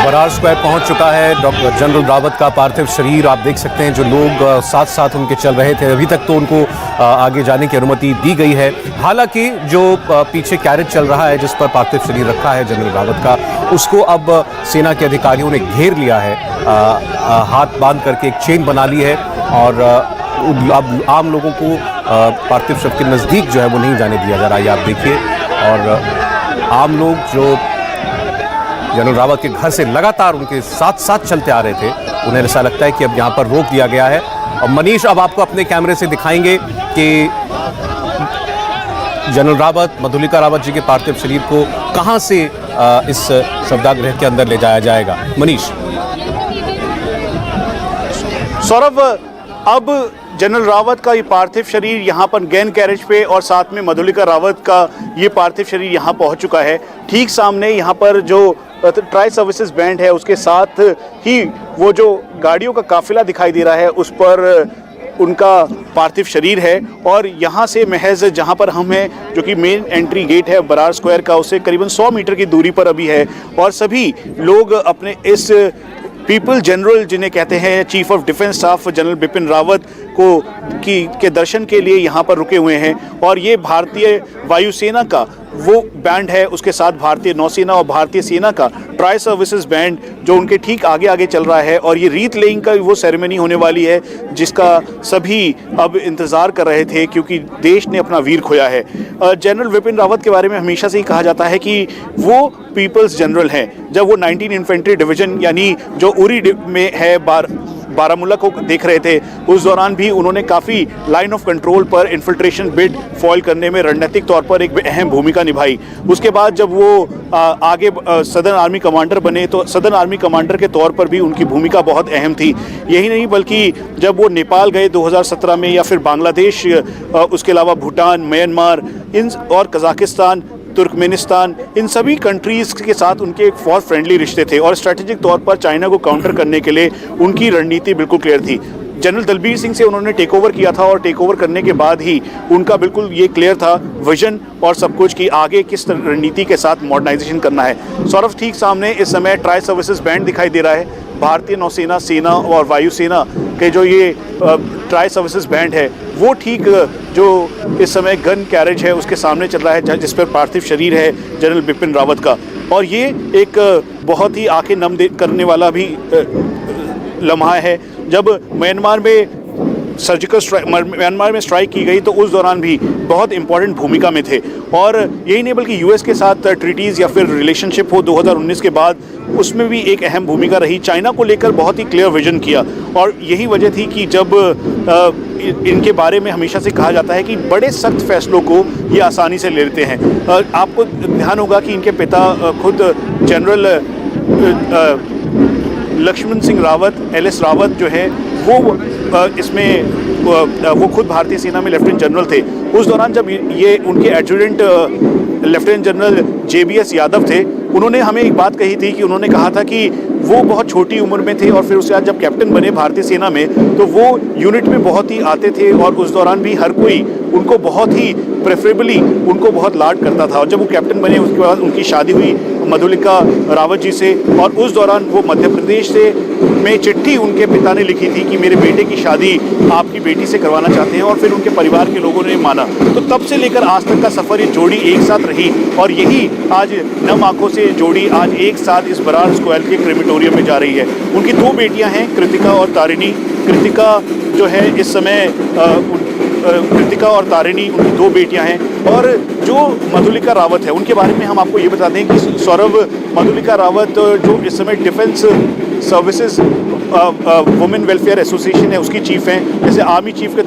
Brar square पहुंच चुका है डॉक्टर जनरल रावत का पार्थिव शरीर। आप देख सकते हैं जो लोग साथ साथ उनके चल रहे थे, अभी तक तो उनको आगे जाने की अनुमति दी गई है। हालांकि जो पीछे कैरेज चल रहा है जिस पर पार्थिव शरीर रखा है जनरल रावत का, उसको अब सेना के अधिकारियों ने घेर लिया है, हाथ बांध करके एक चेन बना ली है और अब आम लोगों को पार्थिव शव के नज़दीक जो है वो नहीं जाने दिया जा रहा है। आप देखिए, और आम लोग जो जनरल रावत के घर से लगातार उनके साथ साथ चलते आ रहे थे, उन्हें ऐसा लगता है कि अब यहाँ पर रोक दिया गया है। और मनीष अब आपको अपने कैमरे से दिखाएंगे कि जनरल रावत, मधुलिका रावत जी के पार्थिव शरीर को कहाँ से इस शवदाह के अंदर ले जाया जाएगा। मनीष। सौरभ, अब जनरल रावत का ये पार्थिव शरीर यहाँ पर गैन कैरेज पे और साथ में मधुलिका रावत का ये पार्थिव शरीर यहाँ पहुँच चुका है। ठीक सामने यहाँ पर जो ट्राई सर्विसेज बैंड है उसके साथ ही वो जो गाड़ियों का काफिला दिखाई दे रहा है उस पर उनका पार्थिव शरीर है। और यहाँ से महज जहाँ पर हम हैं, जो कि मेन एंट्री गेट है बरार स्क्वायर का, उससे करीबन 100 मीटर की दूरी पर अभी है। और सभी लोग अपने इस पीपल जनरल, जिन्हें कहते हैं chief of defence staff general Bipin Rawat के दर्शन के लिए यहाँ पर रुके हुए हैं। और ये भारतीय वायुसेना का वो बैंड है, उसके साथ भारतीय नौसेना और भारतीय सेना का ट्राई सर्विसेज बैंड जो उनके ठीक आगे आगे चल रहा है। और ये रीत लेइंग का वो सेरेमनी होने वाली है जिसका सभी अब इंतज़ार कर रहे थे, क्योंकि देश ने अपना वीर खोया है। जनरल बिपिन रावत के बारे में हमेशा से ही कहा जाता है कि वो पीपल्स जनरल हैं। जब वो 19 इन्फेंट्री डिवीजन यानी जो उरी में है बारामूला को देख रहे थे, उस दौरान भी उन्होंने काफ़ी लाइन ऑफ कंट्रोल पर इन्फिल्ट्रेशन बिड फॉल करने में रणनीतिक तौर पर एक अहम भूमिका निभाई। उसके बाद जब वो आगे सदर्न आर्मी कमांडर बने तो सदर्न आर्मी कमांडर के तौर पर भी उनकी भूमिका बहुत अहम थी। यही नहीं बल्कि जब वो नेपाल गए 2017 में, या फिर बांग्लादेश, उसके अलावा भूटान, म्यांमार इन और कजाकिस्तान, तुर्कमेनिस्तान, इन सभी कंट्रीज़ के साथ उनके एक फॉर फ्रेंडली रिश्ते थे। और स्ट्रेटेजिक तौर पर चाइना को काउंटर करने के लिए उनकी रणनीति बिल्कुल क्लियर थी। जनरल दलबीर सिंह से उन्होंने टेक ओवर किया था और टेक ओवर करने के बाद ही उनका बिल्कुल ये क्लियर था विजन और सब कुछ कि आगे किस रणनीति के साथ मॉडर्नाइजेशन करना है। सौरभ, ठीक सामने इस समय ट्राई सर्विसेज बैंड दिखाई दे रहा है। भारतीय नौसेना, सेना और वायुसेना के जो ये ट्राई सर्विसेज बैंड है वो ठीक जो इस समय गन कैरेज है उसके सामने चल रहा है, जिस पर पार्थिव शरीर है जनरल बिपिन रावत का। और ये एक बहुत ही आंखें नम करने वाला भी लम्हा है। जब म्यांमार में स्ट्राइक की गई तो उस दौरान भी बहुत इंपॉर्टेंट भूमिका में थे। और यही नहीं बल्कि यूएस के साथ ट्रीटीज़ या फिर रिलेशनशिप हो 2019 के बाद, उसमें भी एक अहम भूमिका रही। चाइना को लेकर बहुत ही क्लियर विजन किया। और यही वजह थी कि जब इनके बारे में हमेशा से कहा जाता है कि बड़े सख्त फैसलों को ये आसानी से ले लेते हैं। आपको ध्यान होगा कि इनके पिता खुद जनरल लक्ष्मण सिंह रावत, LS रावत जो है वो खुद भारतीय सेना में लेफ्टिनेंट जनरल थे। उस दौरान जब ये उनके adjutant lieutenant general JBS Yadav थे, उन्होंने हमें एक बात कही थी कि उन्होंने कहा था कि वो बहुत छोटी उम्र में थे और फिर उसके बाद जब कैप्टन बने भारतीय सेना में तो वो यूनिट में बहुत ही आते थे और उस दौरान भी हर कोई उनको बहुत ही प्रेफरेबली उनको बहुत लाड करता था। और जब वो कैप्टन बने उसके बाद उनकी शादी हुई मधुलिका रावत जी से, और उस दौरान वो मध्य प्रदेश से में चिट्ठी उनके पिता ने लिखी थी कि मेरे बेटे की शादी आपकी बेटी से करवाना चाहते हैं, और फिर उनके परिवार के लोगों ने माना। तो तब से लेकर आज तक का सफ़र ये जोड़ी एक साथ रही और यही आज नम आंखों से जोड़ी आज एक साथ इस बरार स्क्वायर के क्रेमेटोरियम में जा रही है। उनकी 2 बेटियां हैं, कृतिका और तारिणी। कृतिका जो है इस समय कृतिका और तारिणी उनकी 2 बेटियां हैं। और जो मधुलिका रावत है उनके बारे में हम आपको ये बता दें कि सौरभ, मधुलिका रावत जो इस समय defence services women welfare association है उसकी चीफ हैं। जैसे आर्मी चीफ के